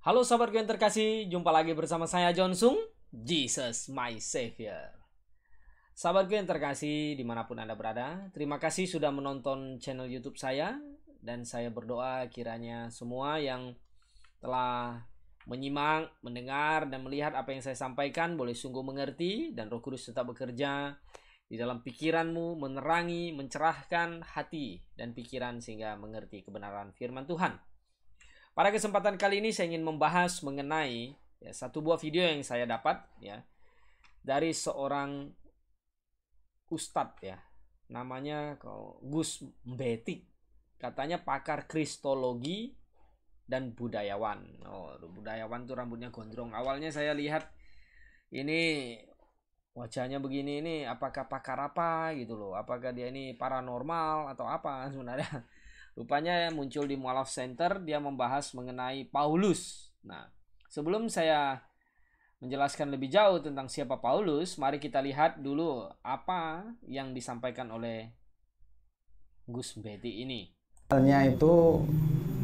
Halo sahabatku yang terkasih, jumpa lagi bersama saya John Sung, Jesus my Savior. Sahabatku yang terkasih dimanapun Anda berada, terima kasih sudah menonton channel YouTube saya. Dan saya berdoa kiranya semua yang telah menyimak, mendengar, dan melihat apa yang saya sampaikan boleh sungguh mengerti, dan Roh Kudus tetap bekerja di dalam pikiranmu, menerangi, mencerahkan hati dan pikiran sehingga mengerti kebenaran firman Tuhan. Pada kesempatan kali ini saya ingin membahas mengenai satu buah video yang saya dapat dari seorang ustadz namanya Gus Mbetik, katanya pakar kristologi dan budayawan. Budayawan tuh rambutnya gondrong. Awalnya saya lihat ini wajahnya begini, ini apakah pakar apa gitu loh, apakah dia ini paranormal atau apa sebenarnya. Rupanya muncul di Mualaf Center, dia membahas mengenai Paulus. Nah, sebelum saya menjelaskan lebih jauh tentang siapa Paulus, mari kita lihat dulu apa yang disampaikan oleh Gus Beti ini. Halnya itu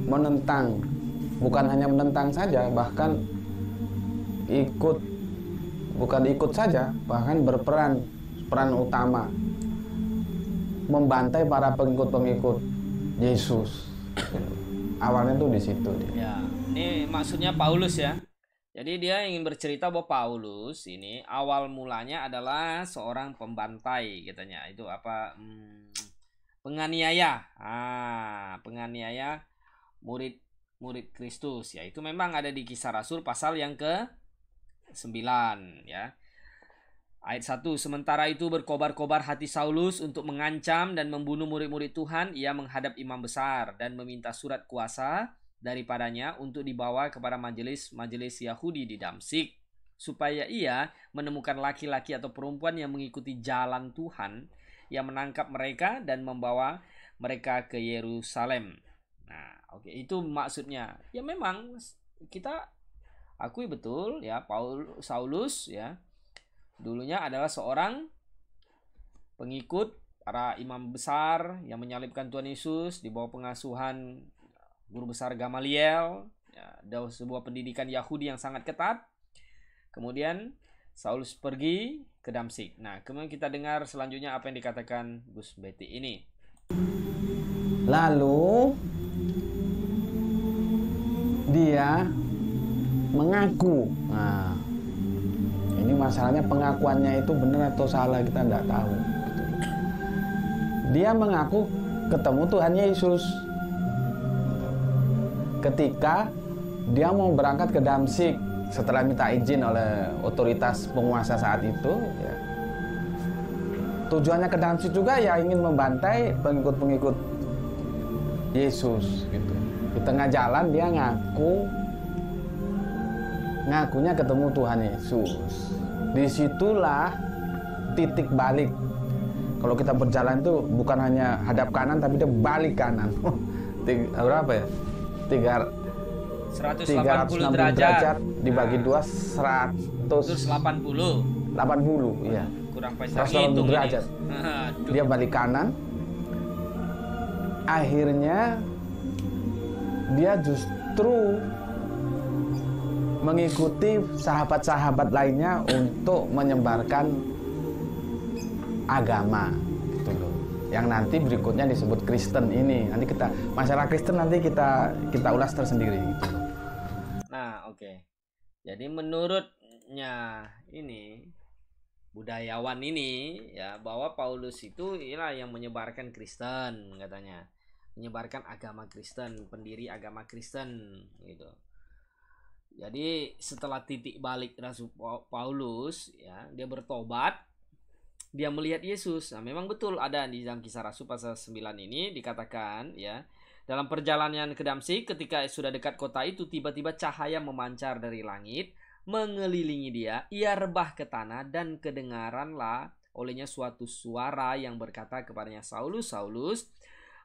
menentang, bukan hanya menentang saja, bahkan bukan ikut saja, bahkan peran utama membantai para pengikut Yesus. Awalnya tuh di situ dia. Ya, ini maksudnya Paulus ya. Jadi dia ingin bercerita bahwa Paulus ini awal mulanya adalah seorang pembantai katanya. Itu apa? Penganiaya. Penganiaya murid Kristus ya. Itu memang ada di Kisah Rasul pasal yang ke-9 ya. Ayat 1, sementara itu berkobar-kobar hati Saulus untuk mengancam dan membunuh murid-murid Tuhan. Ia menghadap imam besar dan meminta surat kuasa daripadanya untuk dibawa kepada majelis Yahudi di Damsyik, supaya ia menemukan laki-laki atau perempuan yang mengikuti jalan Tuhan, yang menangkap mereka dan membawa mereka ke Yerusalem. Nah, oke, itu maksudnya. Ya memang kita akui betul ya, Saulus ya dulunya adalah seorang pengikut para imam besar yang menyalibkan Tuhan Yesus di bawah pengasuhan guru besar Gamaliel. Ada sebuah pendidikan Yahudi yang sangat ketat. Kemudian Saulus pergi ke Damsyik. Nah, kemudian kita dengar selanjutnya apa yang dikatakan Gus Beti ini. Lalu dia mengaku. Nah, ini masalahnya pengakuannya itu benar atau salah kita tidak tahu. Dia mengaku ketemu Tuhan Yesus ketika dia mau berangkat ke Damsyik setelah minta izin oleh otoritas penguasa saat itu. Ya. Tujuannya ke Damsyik juga ya ingin membantai pengikut-pengikut Yesus gitu. Di tengah jalan dia ngakunya ketemu Tuhan Yesus. Disitulah titik balik. Kalau kita berjalan itu bukan hanya hadap kanan tapi dia balik kanan. Berapa ya? 180 derajat dibagi 2 180. 80 iya. Kurang 180 derajat. Dia balik kanan. Akhirnya dia justru mengikuti sahabat-sahabat lainnya untuk menyebarkan agama gitu loh. Yang nanti berikutnya disebut Kristen ini. Nanti masalah Kristen nanti kita ulas tersendiri gitu loh. Nah, oke. Jadi menurutnya ini budayawan ini ya, bahwa Paulus itu ialah yang menyebarkan Kristen katanya. Menyebarkan agama Kristen, pendiri agama Kristen gitu. Jadi setelah titik balik Rasul Paulus ya, dia bertobat, dia melihat Yesus. Nah, memang betul ada di dalam Kisah Rasul pasal 9 ini dikatakan ya, dalam perjalanan ke Damsyik ketika sudah dekat kota itu, tiba-tiba cahaya memancar dari langit mengelilingi dia. Ia rebah ke tanah dan kedengaranlah olehnya suatu suara yang berkata kepadanya, Saulus, Saulus,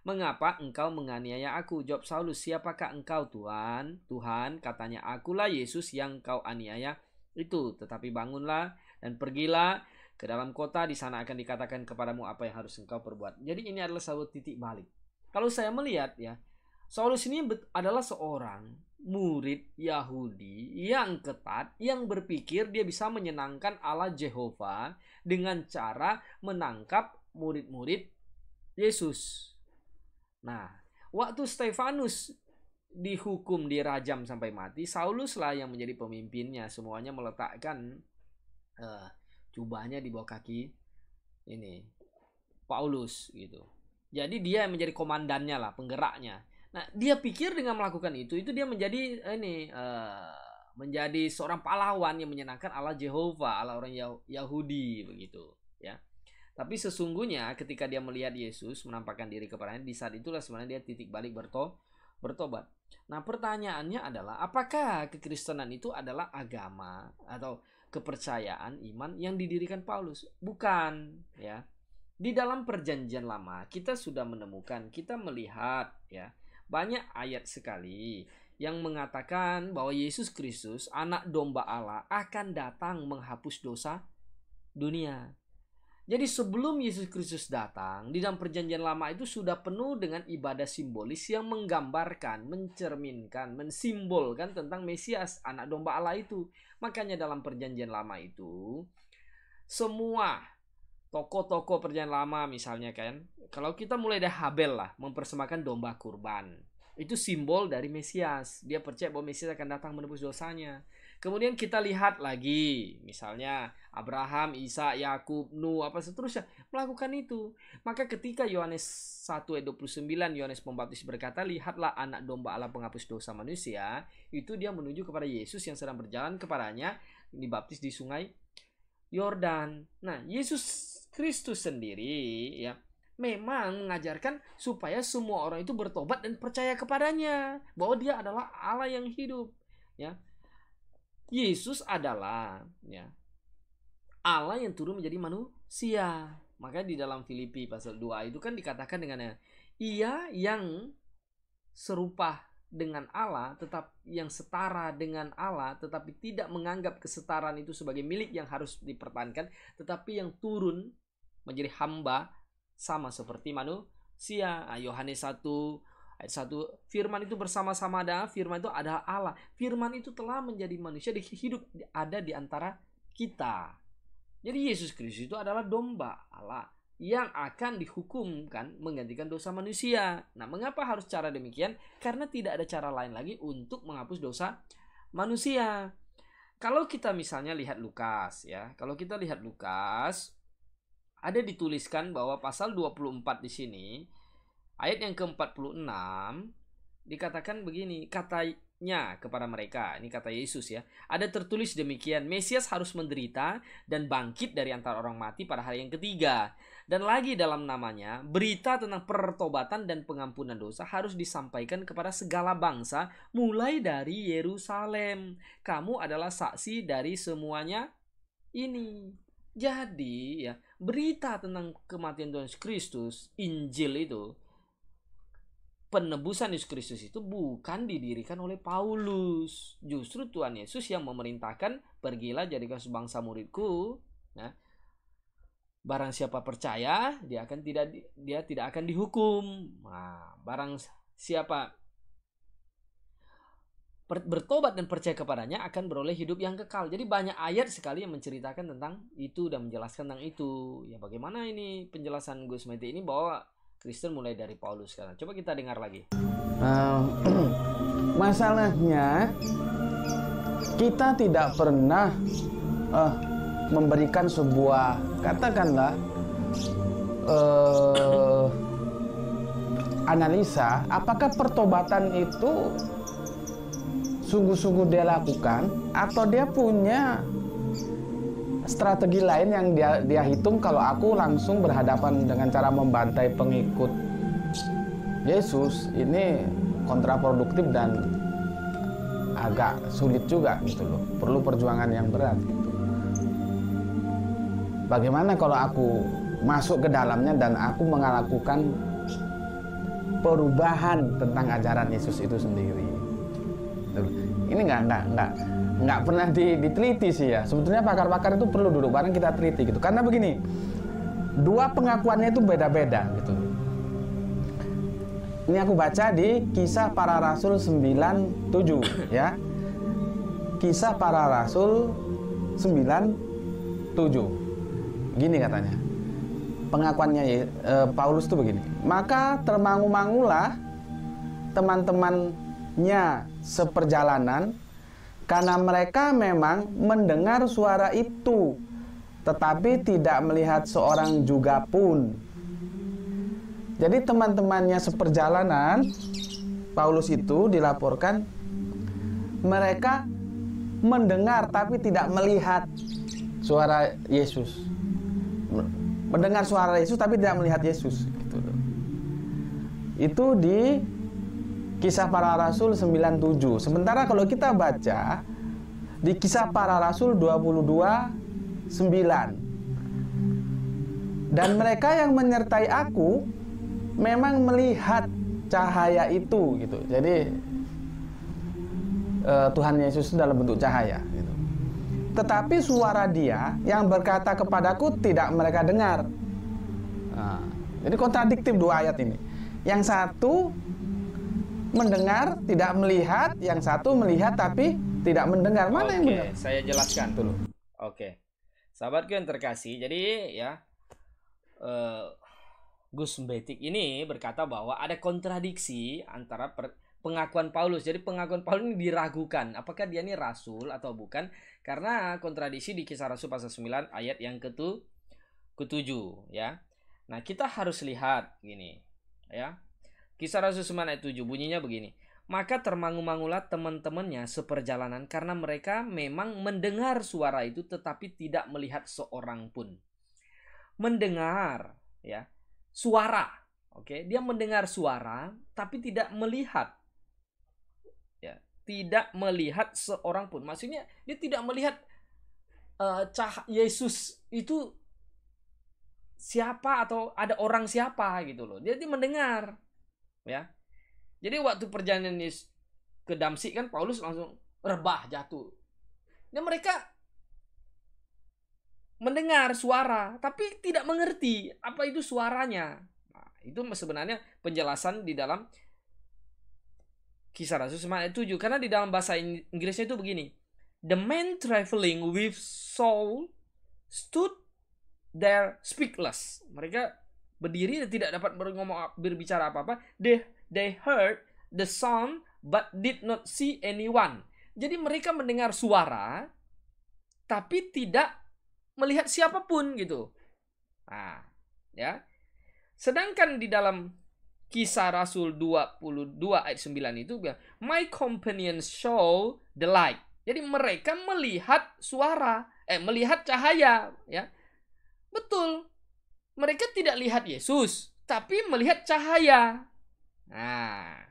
mengapa engkau menganiaya aku? Jawab Saulus, siapakah engkau Tuhan? Tuhan, katanya, akulah Yesus yang kau aniaya itu. Tetapi bangunlah dan pergilah ke dalam kota, di sana akan dikatakan kepadamu apa yang harus engkau perbuat. Jadi ini adalah satu titik balik. Kalau saya melihat ya, Saulus ini adalah seorang murid Yahudi yang ketat, yang berpikir dia bisa menyenangkan Allah Jehovah dengan cara menangkap murid-murid Yesus. Nah, waktu Stefanus dihukum, dirajam sampai mati, Saulus lah yang menjadi pemimpinnya. Semuanya meletakkan jubahnya di bawah kaki ini Paulus gitu. Jadi dia yang menjadi komandannya lah, penggeraknya. Nah, dia pikir dengan melakukan itu dia menjadi menjadi seorang pahlawan yang menyenangkan Allah Jehovah, Allah orang Yahudi begitu, ya. Tapi sesungguhnya ketika dia melihat Yesus menampakkan diri kepadanya, di saat itulah sebenarnya dia titik balik bertobat. Nah, pertanyaannya adalah apakah kekristenan itu adalah agama atau kepercayaan iman yang didirikan Paulus? Bukan, ya. Di dalam Perjanjian Lama kita sudah menemukan, kita melihat, ya, banyak ayat sekali yang mengatakan bahwa Yesus Kristus, anak domba Allah, akan datang menghapus dosa dunia. Jadi sebelum Yesus Kristus datang, di dalam Perjanjian Lama itu sudah penuh dengan ibadah simbolis yang menggambarkan, mencerminkan, mensimbolkan tentang Mesias, anak domba Allah itu. Makanya dalam Perjanjian Lama itu, semua tokoh-tokoh Perjanjian Lama misalnya kan, kalau kita mulai dari Habel lah, mempersembahkan domba kurban. Itu simbol dari Mesias. Dia percaya bahwa Mesias akan datang menebus dosanya. Kemudian kita lihat lagi, misalnya Abraham, Isa, Yakub, Nuh, apa seterusnya melakukan itu. Maka ketika Yohanes 1 ayat 29, Yohanes Pembaptis berkata, lihatlah anak domba Allah penghapus dosa manusia, itu dia menuju kepada Yesus yang sedang berjalan kepadanya, dibaptis di sungai Yordan. Nah, Yesus Kristus sendiri, ya, memang mengajarkan supaya semua orang itu bertobat dan percaya kepadanya, bahwa dia adalah Allah yang hidup, ya. Yesus adalah, ya, Allah yang turun menjadi manusia. Maka di dalam Filipi pasal 2 itu kan dikatakan dengan ia yang serupa dengan Allah, tetap yang setara dengan Allah, tetapi tidak menganggap kesetaraan itu sebagai milik yang harus dipertahankan, tetapi yang turun menjadi hamba sama seperti manusia. Yohanes 1 ayat 1, firman itu bersama-sama ada, firman itu adalah Allah. Firman itu telah menjadi manusia, hidup ada di antara kita. Jadi Yesus Kristus itu adalah domba Allah yang akan dihukumkan menggantikan dosa manusia. Nah, mengapa harus cara demikian? Karena tidak ada cara lain lagi untuk menghapus dosa manusia. Kalau kita misalnya lihat Lukas, ya. Kalau kita lihat Lukas, ada dituliskan bahwa pasal 24 di sini, ayat yang ke-46 dikatakan begini, katanya kepada mereka, ini kata Yesus ya, ada tertulis demikian, Mesias harus menderita dan bangkit dari antara orang mati pada hari yang ketiga. Dan lagi dalam namanya, berita tentang pertobatan dan pengampunan dosa harus disampaikan kepada segala bangsa, mulai dari Yerusalem. Kamu adalah saksi dari semuanya ini. Jadi ya, berita tentang kematian Tuhan Yesus Kristus, Injil itu, penebusan Yesus Kristus itu bukan didirikan oleh Paulus. Justru Tuhan Yesus yang memerintahkan, pergilah jadikan sebangsa muridku. Nah, barang siapa percaya, dia tidak akan dihukum. Nah, barang siapa bertobat dan percaya kepadanya akan beroleh hidup yang kekal. Jadi banyak ayat sekali yang menceritakan tentang itu dan menjelaskan tentang itu. Ya, bagaimana ini penjelasan Gus Mete ini bahwa Kristen mulai dari Paulus sekarang. Coba kita dengar lagi. Masalahnya kita tidak pernah memberikan sebuah, katakanlah, analisa apakah pertobatan itu sungguh-sungguh dia lakukan atau dia punya strategi lain yang dia hitung. Kalau aku langsung berhadapan dengan cara membantai pengikut Yesus, ini kontraproduktif dan agak sulit juga gitu loh. Perlu perjuangan yang berat gitu. Bagaimana kalau aku masuk ke dalamnya dan aku melakukan perubahan tentang ajaran Yesus itu sendiri? Ini nggak pernah diteliti sih ya. Sebetulnya pakar-pakar itu perlu duduk bareng kita teliti gitu. Karena begini, dua pengakuannya itu beda-beda gitu. Ini aku baca di Kisah Para Rasul 97 ya. Kisah Para Rasul 97. Gini katanya. Pengakuannya Paulus itu begini. Maka termangu-mangulah teman-temannya seperjalanan, karena mereka memang mendengar suara itu, tetapi tidak melihat seorang juga pun. Jadi teman-temannya seperjalanan Paulus itu dilaporkan mereka mendengar tapi tidak melihat suara Yesus. Mendengar suara Yesus tapi tidak melihat Yesus gitu. Itu di Kisah Para Rasul 97. Sementara kalau kita baca di Kisah Para Rasul 22:9. Dan mereka yang menyertai aku memang melihat cahaya itu gitu. Jadi Tuhan Yesus dalam bentuk cahaya gitu. Tetapi suara Dia yang berkata kepadaku tidak mereka dengar. Nah, jadi kontradiktif dua ayat ini. Yang satu mendengar tidak melihat, yang satu melihat tapi tidak mendengar. Mana yang benar? Saya jelaskan dulu. Oke, sahabatku yang terkasih, jadi ya Gus Betik ini berkata bahwa ada kontradiksi antara pengakuan Paulus. Jadi pengakuan Paulus ini diragukan, apakah dia ini rasul atau bukan, karena kontradiksi di Kisah Rasul pasal 9 ayat yang ke-7 ya. Nah, kita harus lihat gini ya. Kisah Rasul 9 ayat 7 bunyinya begini. Maka termangu-mangulah teman-temannya seperjalanan, karena mereka memang mendengar suara itu tetapi tidak melihat seorang pun. Mendengar ya, suara. Oke, dia mendengar suara tapi tidak melihat. Ya, tidak melihat seorang pun. Maksudnya dia tidak melihat Yesus itu siapa atau ada orang siapa gitu loh. Dia mendengar. Ya. Jadi waktu perjalanan ke Damsik kan Paulus langsung rebah jatuh. Dan mereka mendengar suara tapi tidak mengerti apa itu suaranya. Nah, itu sebenarnya penjelasan di dalam Kisah Rasul 9 ayat 7, karena di dalam bahasa Inggrisnya itu begini. The man traveling with Saul stood there speechless. Mereka berdiri dan tidak dapat berbicara apa-apa. They heard the sound but did not see anyone. Jadi mereka mendengar suara tapi tidak melihat siapapun gitu. Nah, ya. Sedangkan di dalam Kisah Rasul 22 ayat 9 itu bilang, my companions show the light. Jadi mereka melihat melihat cahaya, ya. Betul. Mereka tidak lihat Yesus, tapi melihat cahaya. Nah,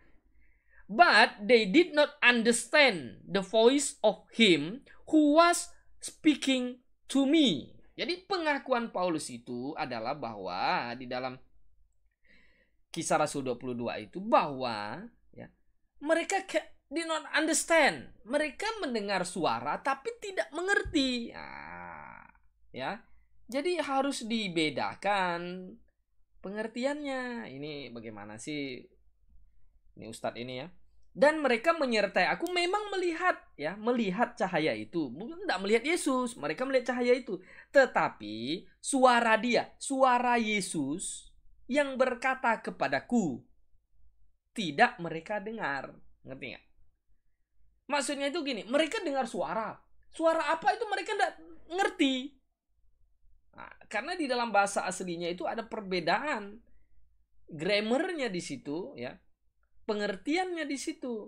but they did not understand the voice of him who was speaking to me. Jadi pengakuan Paulus itu adalah bahwa di dalam Kisah Rasul 22 itu bahwa ya, mereka did not understand. Mereka mendengar suara tapi tidak mengerti. Nah, ya. Jadi harus dibedakan pengertiannya. Ini bagaimana sih? Ini Ustadz ini ya. Dan mereka menyertai aku memang melihat cahaya itu. Mungkin tidak melihat Yesus, mereka melihat cahaya itu. Tetapi suara Yesus yang berkata kepadaku tidak mereka dengar. Ngerti nggak? Maksudnya itu gini, mereka dengar suara. Suara apa itu mereka tidak ngerti. Nah, karena di dalam bahasa aslinya itu ada perbedaan. Grammarnya di situ ya. Pengertiannya di situ.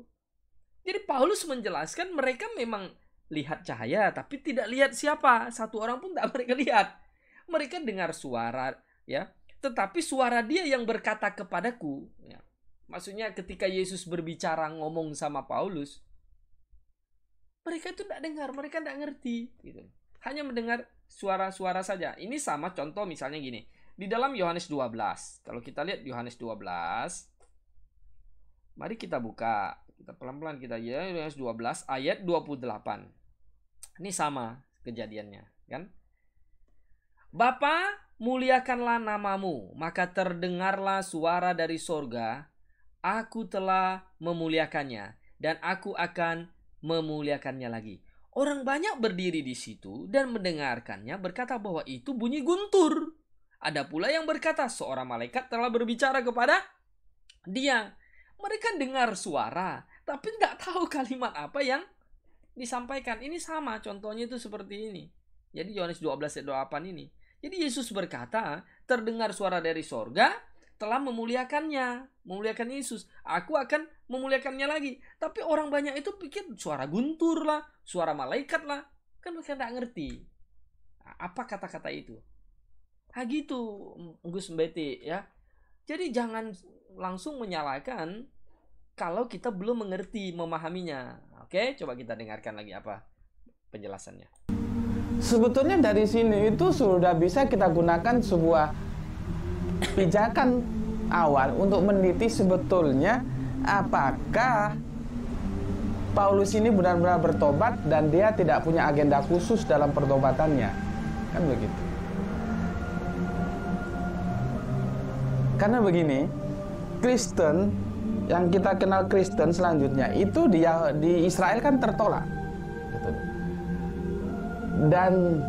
Jadi Paulus menjelaskan mereka memang lihat cahaya tapi tidak lihat siapa. Satu orang pun tidak mereka lihat. Mereka dengar suara ya. Tetapi suara dia yang berkata kepadaku ya. Maksudnya ketika Yesus berbicara ngomong sama Paulus, mereka itu tidak dengar, mereka tidak ngerti gitu. Hanya mendengar suara-suara saja. Ini sama contoh misalnya gini. Di dalam Yohanes 12. Kalau kita lihat Yohanes 12, mari kita buka. Kita pelan-pelan kita ya, Yohanes 12 ayat 28. Ini sama kejadiannya, kan? Bapa, muliakanlah namamu, maka terdengarlah suara dari sorga, Aku telah memuliakannya dan aku akan memuliakannya lagi. Orang banyak berdiri di situ dan mendengarkannya berkata bahwa itu bunyi guntur. Ada pula yang berkata seorang malaikat telah berbicara kepada dia. Mereka dengar suara, tapi tidak tahu kalimat apa yang disampaikan. Ini sama, contohnya itu seperti ini. Jadi Yohanes 12 ayat 28 ini. Jadi Yesus berkata, terdengar suara dari sorga, telah memuliakannya, memuliakan Yesus. Aku akan memuliakannya lagi. Tapi orang banyak itu pikir suara guntur lah, suara malaikat lah. Kan mereka tidak ngerti. Apa kata-kata itu? Gitu, Gus Mbeti ya. Jadi jangan langsung menyalahkan kalau kita belum mengerti, memahaminya. Oke, coba kita dengarkan lagi apa penjelasannya. Sebetulnya dari sini itu sudah bisa kita gunakan sebuah pijakan awal untuk meneliti sebetulnya apakah Paulus ini benar-benar bertobat dan dia tidak punya agenda khusus dalam pertobatannya. Kan begitu. Karena begini, Kristen yang kita kenal Kristen selanjutnya itu di Israel kan tertolak gitu. Dan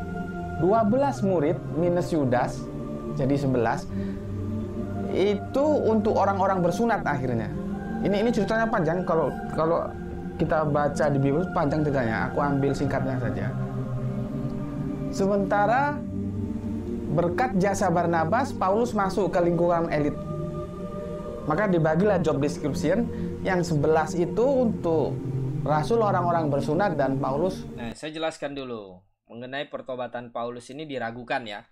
12 murid minus Yudas jadi 11 itu untuk orang-orang bersunat akhirnya. Ini ceritanya panjang, kalau kita baca di Bible panjang ceritanya. Aku ambil singkatnya saja. Sementara berkat jasa Barnabas, Paulus masuk ke lingkungan elit. Maka dibagilah job description yang 11 itu untuk rasul orang-orang bersunat dan Paulus. Nah, saya jelaskan dulu mengenai pertobatan Paulus ini diragukan ya.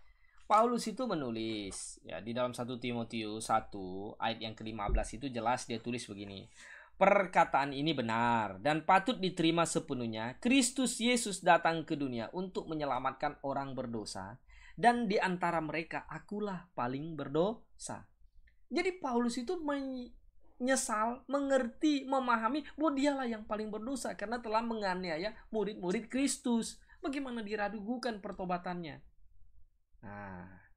Paulus itu menulis ya di dalam 1 Timotius 1 ayat yang ke-15 itu jelas dia tulis begini. Perkataan ini benar dan patut diterima sepenuhnya. Kristus Yesus datang ke dunia untuk menyelamatkan orang berdosa, dan di antara mereka akulah paling berdosa. Jadi Paulus itu menyesal, mengerti, memahami bahwa dialah yang paling berdosa karena telah menganiaya murid-murid Kristus. Bagaimana diragukan pertobatannya? Nah,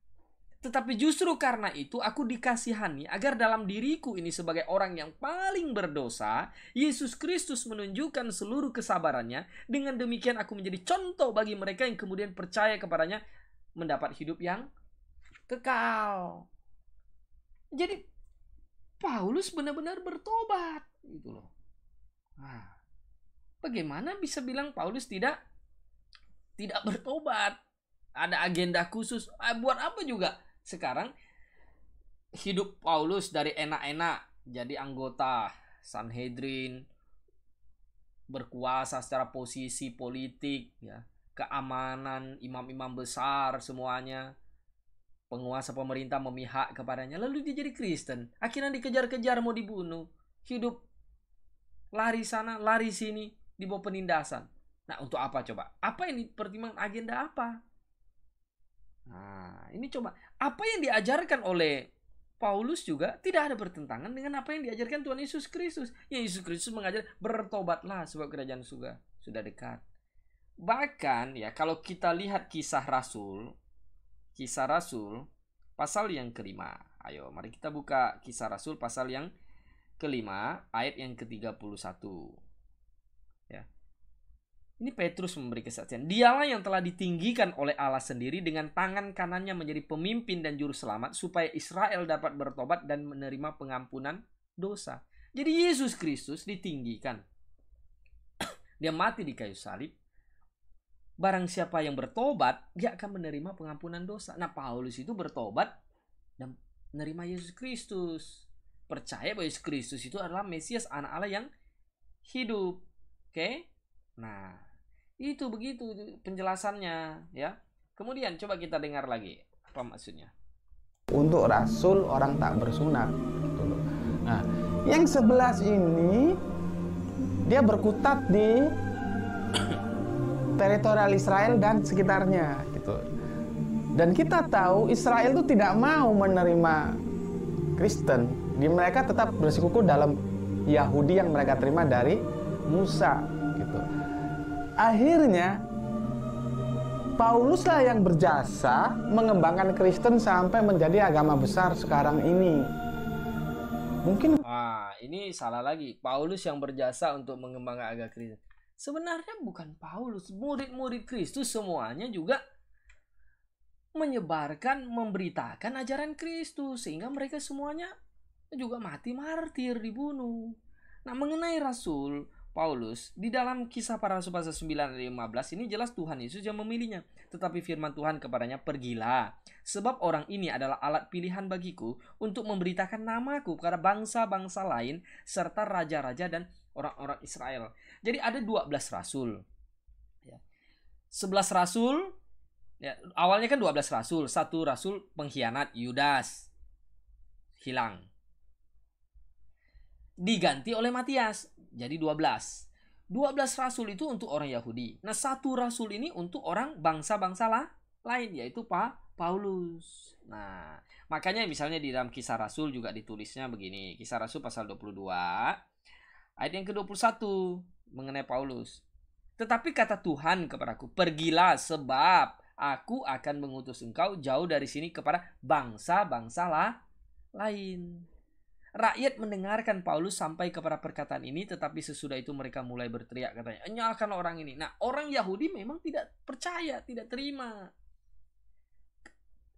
tetapi justru karena itu aku dikasihani agar dalam diriku ini sebagai orang yang paling berdosa, Yesus Kristus menunjukkan seluruh kesabarannya. Dengan demikian aku menjadi contoh bagi mereka yang kemudian percaya kepadanya mendapat hidup yang kekal. Jadi Paulus benar-benar bertobat gitu loh. Nah, bagaimana bisa bilang Paulus tidak bertobat? Ada agenda khusus. Buat apa juga? Sekarang hidup Paulus dari enak-enak jadi anggota Sanhedrin, berkuasa secara posisi politik ya, keamanan, imam-imam besar semuanya, penguasa pemerintah memihak kepadanya. Lalu dia jadi Kristen, akhirnya dikejar-kejar mau dibunuh, hidup lari sana lari sini di bawah penindasan. Nah, untuk apa coba? Apa ini pertimbangan agenda apa? Nah, ini coba apa yang diajarkan oleh Paulus juga tidak ada bertentangan dengan apa yang diajarkan Tuhan Yesus Kristus. Yesus Kristus mengajar bertobatlah sebab kerajaan surga sudah dekat. Bahkan ya kalau kita lihat kisah Rasul pasal yang kelima. Ayo mari kita buka kisah Rasul pasal yang kelima ayat yang ke-31. Ya. Ini Petrus memberi kesaksian. Dialah yang telah ditinggikan oleh Allah sendiri dengan tangan kanannya menjadi pemimpin dan juru selamat supaya Israel dapat bertobat dan menerima pengampunan dosa. Jadi Yesus Kristus ditinggikan. Dia mati di kayu salib. Barang siapa yang bertobat, dia akan menerima pengampunan dosa. Nah, Paulus itu bertobat dan menerima Yesus Kristus. Percaya bahwa Yesus Kristus itu adalah Mesias, anak Allah yang hidup. Oke? Nah, itu begitu penjelasannya ya. Kemudian coba kita dengar lagi apa maksudnya. Untuk rasul orang tak bersunat. Nah, yang 11 ini dia berkutat di teritorial Israel dan sekitarnya gitu. Dan kita tahu Israel itu tidak mau menerima Kristen. Mereka tetap bersikukuh dalam Yahudi yang mereka terima dari Musa gitu. Akhirnya Pauluslah yang berjasa mengembangkan Kristen sampai menjadi agama besar sekarang ini. Mungkin ini salah lagi. Paulus yang berjasa untuk mengembangkan agama Kristen. Sebenarnya bukan Paulus, murid-murid Kristus semuanya juga menyebarkan, memberitakan ajaran Kristus, sehingga mereka semuanya juga mati martir, dibunuh. Nah, mengenai Rasul Paulus, di dalam Kisah Para Rasul pasal 9 ayat 15 ini jelas Tuhan Yesus yang memilihnya. Tetapi firman Tuhan kepadanya, pergilah, sebab orang ini adalah alat pilihan bagiku untuk memberitakan namaku kepada bangsa-bangsa lain serta raja-raja dan orang-orang Israel. Jadi ada 12 rasul. 11 rasul, ya, awalnya kan 12 rasul. Satu rasul pengkhianat, Yudas, hilang. Diganti oleh Matias, jadi 12. 12 rasul itu untuk orang Yahudi. Nah, satu rasul ini untuk orang bangsa-bangsa lain, yaitu Paulus. Nah, makanya misalnya di dalam Kisah Rasul juga ditulisnya begini. Kisah Rasul pasal 22 ayat yang ke-21 mengenai Paulus. Tetapi kata Tuhan kepadaku, pergilah sebab aku akan mengutus engkau jauh dari sini kepada bangsa-bangsa lain. Rakyat mendengarkan Paulus sampai kepada perkataan ini, tetapi sesudah itu mereka mulai berteriak katanya, nyalakan orang ini. Nah, orang Yahudi memang tidak percaya, tidak terima.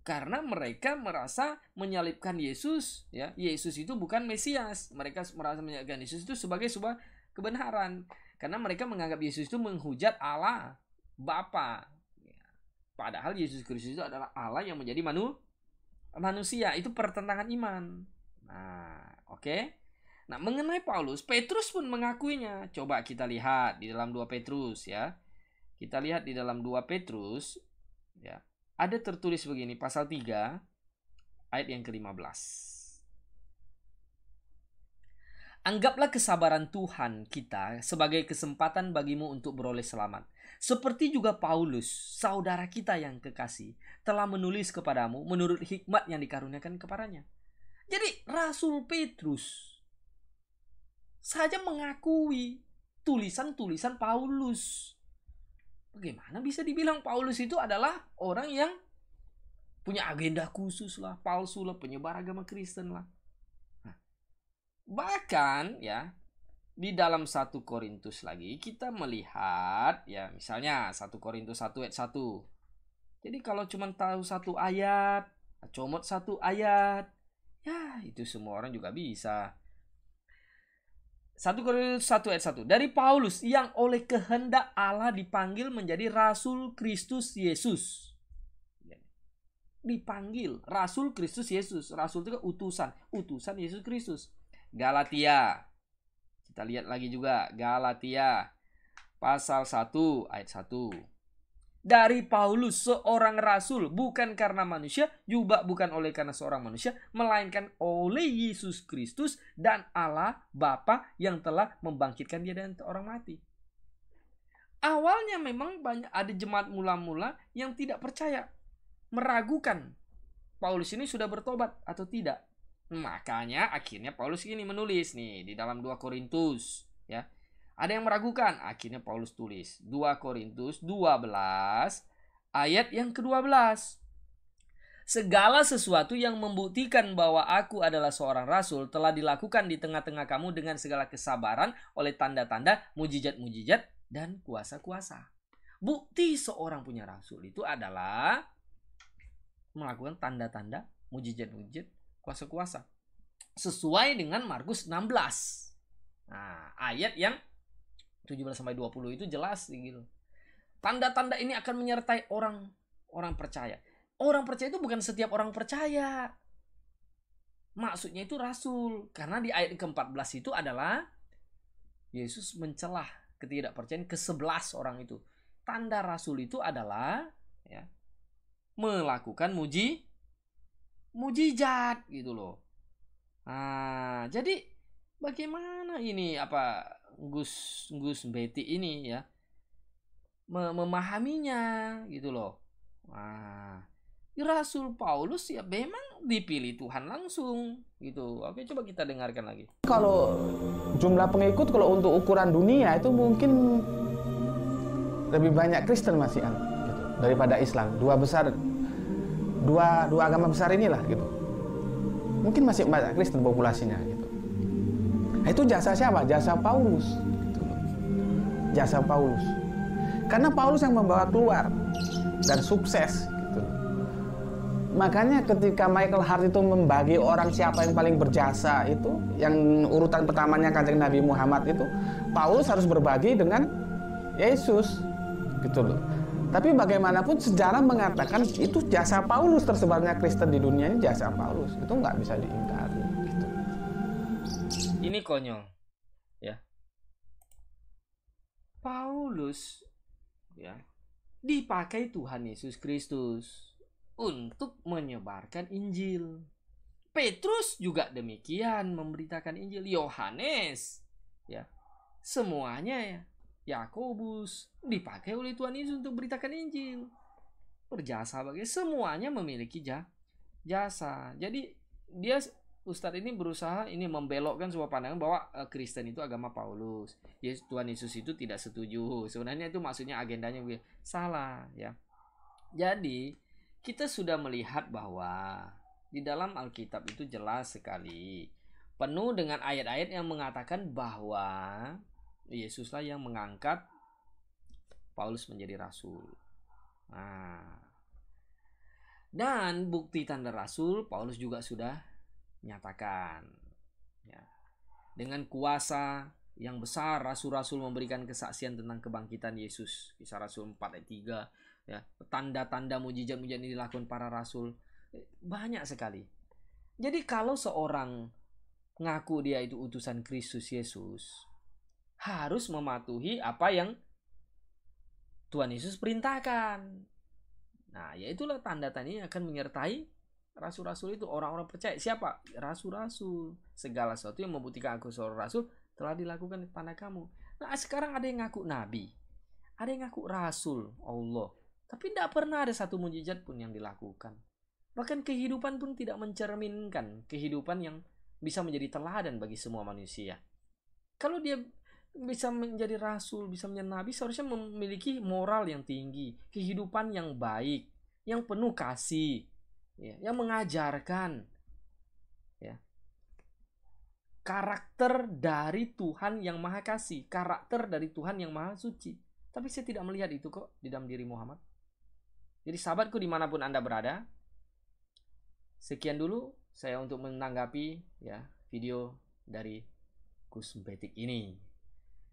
Karena mereka merasa menyalibkan Yesus, ya, Yesus itu bukan Mesias. Mereka merasa menyalibkan Yesus itu sebagai sebuah kebenaran. Karena mereka menganggap Yesus itu menghujat Allah Bapa. Padahal Yesus Kristus itu adalah Allah yang menjadi manusia. Itu pertentangan iman. Nah, oke. Nah, mengenai Paulus, Petrus pun mengakuinya. Coba kita lihat di dalam 2 Petrus, ya. Kita lihat di dalam 2 Petrus, ya. Ada tertulis begini, pasal 3, ayat yang ke-15. Anggaplah kesabaran Tuhan kita sebagai kesempatan bagimu untuk beroleh selamat. Seperti juga Paulus, saudara kita yang kekasih, telah menulis kepadamu menurut hikmat yang dikaruniakan kepadanya. Jadi Rasul Petrus saja mengakui tulisan-tulisan Paulus. Bagaimana bisa dibilang Paulus itu adalah orang yang punya agenda khusus lah, palsu lah, penyebar agama Kristen lah. Nah, bahkan ya di dalam 1 Korintus lagi kita melihat ya, misalnya 1 Korintus 1 ayat 1. Jadi kalau cuma tahu satu ayat, comot satu ayat, ya itu semua orang juga bisa. 1 Korintus 1 ayat 1. Dari Paulus yang oleh kehendak Allah dipanggil menjadi Rasul Kristus Yesus. Dipanggil Rasul Kristus Yesus. Rasul itu kan utusan. Utusan Yesus Kristus. Galatia. Kita lihat lagi juga. Galatia. Pasal 1 ayat 1. Dari Paulus seorang rasul, bukan karena manusia, juga bukan oleh karena seorang manusia, melainkan oleh Yesus Kristus dan Allah Bapa yang telah membangkitkan dia dari orang mati. Awalnya memang banyak ada jemaat mula-mula yang tidak percaya, meragukan Paulus ini sudah bertobat atau tidak. Makanya akhirnya Paulus ini menulis nih di dalam 2 Korintus, ya. Ada yang meragukan, akhirnya Paulus tulis 2 Korintus 12 ayat yang ke-12. Segala sesuatu yang membuktikan bahwa aku adalah seorang rasul telah dilakukan di tengah-tengah kamu dengan segala kesabaran oleh tanda-tanda, mujizat-mujizat, dan kuasa-kuasa. Bukti seorang punya rasul itu adalah melakukan tanda-tanda, mujizat-mujizat, kuasa-kuasa. Sesuai dengan Markus 16. Nah, ayat yang 17-20 itu jelas gitu. Tanda-tanda ini akan menyertai orang percaya. Orang percaya itu bukan setiap orang percaya. Maksudnya itu rasul. Karena di ayat ke-14 itu adalah Yesus mencelah ketidakpercayaan ke-11 orang itu. Tanda rasul itu adalah ya, melakukan mujizat gitu loh. Nah, jadi bagaimana ini Gus Betty ini ya memahaminya gitu loh. Nah, Rasul Paulus ya memang dipilih Tuhan langsung gitu. Oke, coba kita dengarkan lagi. Kalau jumlah pengikut kalau untuk ukuran dunia itu mungkin lebih banyak Kristen masih gitu, daripada Islam. Dua agama besar inilah gitu. Mungkin masih banyak Kristen populasinya gitu. Itu jasa siapa? Jasa Paulus. Gitu loh. Jasa Paulus. Karena Paulus yang membawa keluar dan sukses. Gitu loh. Makanya ketika Michael Hart itu membagi orang siapa yang paling berjasa itu, yang urutan pertamanya Kanjeng Nabi Muhammad itu, Paulus harus berbagi dengan Yesus. Gitu loh. Tapi bagaimanapun sejarah mengatakan itu jasa Paulus, tersebarnya Kristen di dunia ini jasa Paulus. Itu nggak bisa diingkari. Gitu. Ini konyol, ya. Paulus, ya, dipakai Tuhan Yesus Kristus untuk menyebarkan Injil. Petrus juga demikian memberitakan Injil. Yohanes, ya, semuanya ya. Yakobus dipakai oleh Tuhan Yesus untuk beritakan Injil. Berjasa bagi semuanya memiliki jasa. Jadi dia Ustadz ini berusaha ini membelokkan sebuah pandangan bahwa Kristen itu agama Paulus. Tuhan Yesus itu tidak setuju. Sebenarnya itu maksudnya agendanya salah ya. Jadi kita sudah melihat bahwa di dalam Alkitab itu jelas sekali penuh dengan ayat-ayat yang mengatakan bahwa Yesuslah yang mengangkat Paulus menjadi rasul. Nah, dan bukti tanda rasul Paulus juga sudah nyatakan. Ya. Dengan kuasa yang besar rasul-rasul memberikan kesaksian tentang kebangkitan Yesus. Kisah Rasul 4 ayat 3. Ya. Tanda-tanda mujizat-mujizat ini dilakukan para rasul. Banyak sekali. Jadi kalau seorang ngaku dia itu utusan Kristus Yesus, harus mematuhi apa yang Tuhan Yesus perintahkan. Nah, yaitulah tanda-tanda yang akan menyertai rasul-rasul itu. Orang-orang percaya. Siapa? Rasul-rasul. Segala sesuatu yang membuktikan aku seorang rasul telah dilakukan pada kamu. Nah, sekarang ada yang ngaku nabi. Ada yang ngaku rasul Allah. Tapi tidak pernah ada satu mujizat pun yang dilakukan. Bahkan kehidupan pun tidak mencerminkan kehidupan yang bisa menjadi teladan bagi semua manusia. Kalau dia bisa menjadi rasul, bisa menjadi nabi, seharusnya memiliki moral yang tinggi, kehidupan yang baik, yang penuh kasih, ya, yang mengajarkan, ya, karakter dari Tuhan yang maha kasih, karakter dari Tuhan yang maha suci. Tapi saya tidak melihat itu kok di dalam diri Muhammad. Jadi sahabatku dimanapun Anda berada, sekian dulu saya untuk menanggapi ya video dari Gus Betik ini.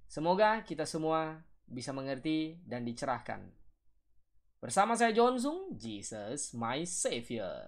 Semoga kita semua bisa mengerti dan dicerahkan. Bersama saya John Sung, Jesus my Savior.